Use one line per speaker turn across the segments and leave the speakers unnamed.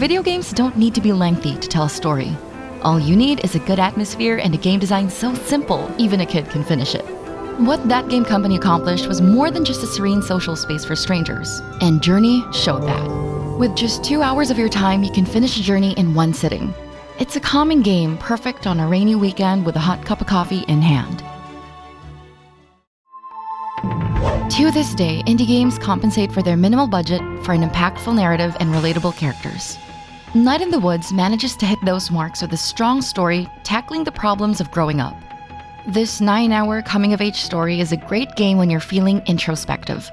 Video games don't need to be lengthy to tell a story. All you need is a good atmosphere and a game design so simple, even a kid can finish it. What that game company accomplished was more than just a serene social space for strangers, and Journey showed that. With just 2 hours of your time, you can finish Journey in one sitting. It's a calming game, perfect on a rainy weekend with a hot cup of coffee in hand. To this day, indie games compensate for their minimal budget for an impactful narrative and relatable characters. Night in the Woods manages to hit those marks with a strong story tackling the problems of growing up. This 9-hour coming-of-age story is a great game when you're feeling introspective.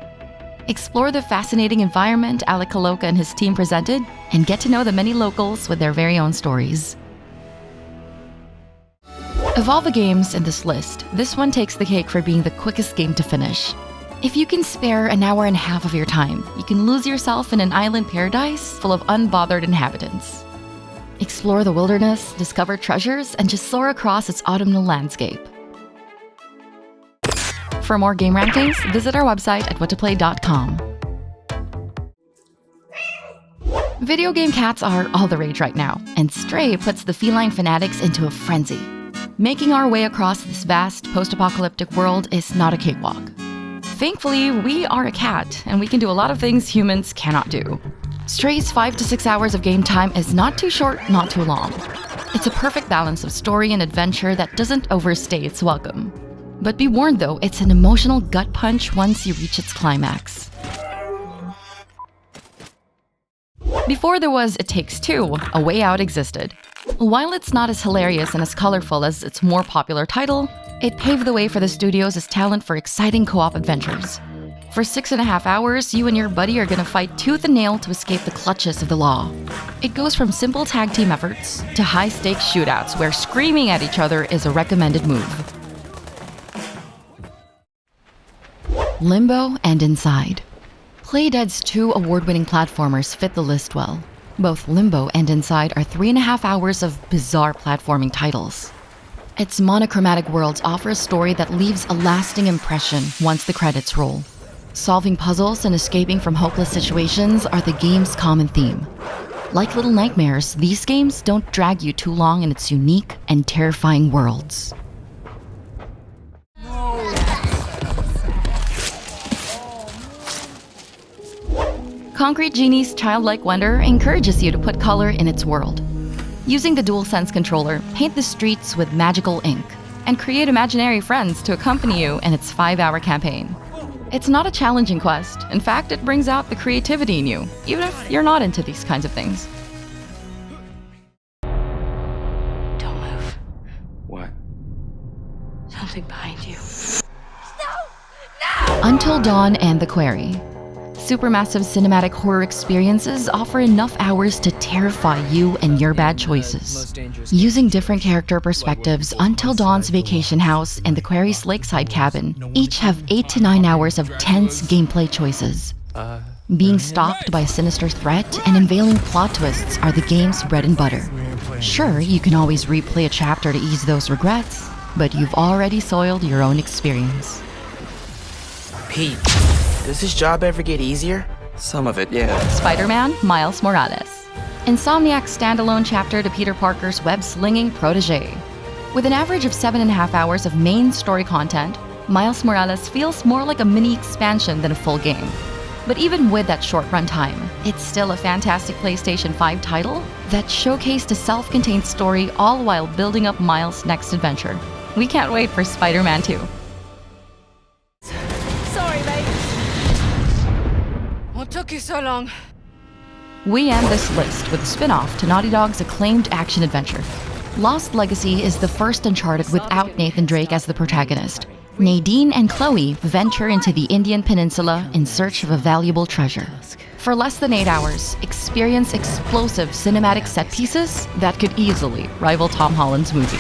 Explore the fascinating environment Alec Kaloka and his team presented, and get to know the many locals with their very own stories. Of all the games in this list, this one takes the cake for being the quickest game to finish. If you can spare an hour and a half of your time, you can lose yourself in an island paradise full of unbothered inhabitants. Explore the wilderness, discover treasures, and just soar across its autumnal landscape. For more game rankings, visit our website at whatoplay.com. Video game cats are all the rage right now, and Stray puts the feline fanatics into a frenzy. Making our way across this vast post-apocalyptic world is not a cakewalk. Thankfully, we are a cat, and we can do a lot of things humans cannot do. Stray's 5 to 6 hours of game time is not too short, not too long. It's a perfect balance of story and adventure that doesn't overstay its welcome. But be warned though, it's an emotional gut punch once you reach its climax. Before there was It Takes Two, A Way Out existed. While it's not as hilarious and as colorful as its more popular title, it paved the way for the studio's talent for exciting co-op adventures. For 6.5 hours, you and your buddy are gonna fight tooth and nail to escape the clutches of the law. It goes from simple tag team efforts to high-stakes shootouts where screaming at each other is a recommended move. Limbo and Inside. Playdead's 2 award-winning platformers fit the list well. Both Limbo and Inside are 3.5 hours of bizarre platforming titles. Its monochromatic worlds offer a story that leaves a lasting impression once the credits roll. Solving puzzles and escaping from hopeless situations are the game's common theme. Like Little Nightmares, these games don't drag you too long in its unique and terrifying worlds. Concrete Genie's childlike wonder encourages you to put color in its world. Using the DualSense controller, paint the streets with magical ink, and create imaginary friends to accompany you in its 5-hour campaign. It's not a challenging quest. In fact, it brings out the creativity in you, even if you're not into these kinds of things.
Don't move.
What?
Something behind you.
Until Dawn and the QUARRY. Supermassive cinematic horror experiences offer enough hours to terrify you and your bad choices. Using different character perspectives, Until Dawn's vacation house and the QUARRY's lakeside cabin each have 8 to 9 hours of tense gameplay choices. Being stalked by a sinister threat and unveiling plot twists are the game's bread and butter. Sure, you can always replay a chapter to ease those regrets, but you've already soiled your own experience.
Pete, does this job ever get easier? Some of it, yeah.
Spider-Man Miles Morales. Insomniac's standalone chapter to Peter Parker's web-slinging protege. With an average of 7.5 hours of main story content, Miles Morales feels more like a mini expansion than a full game. But even with that short runtime, it's still a fantastic PlayStation 5 title that showcased a self-contained story all while building up Miles' next adventure. We can't wait for Spider-Man 2.
Sorry, mate. What took you so long?
We end this list with a spin-off to Naughty Dog's acclaimed action-adventure. Lost Legacy is the first Uncharted without Nathan Drake as the protagonist. Nadine and Chloe venture into the Indian Peninsula in search of a valuable treasure. For less than 8 hours, experience explosive cinematic set pieces that could easily rival Tom Holland's movie.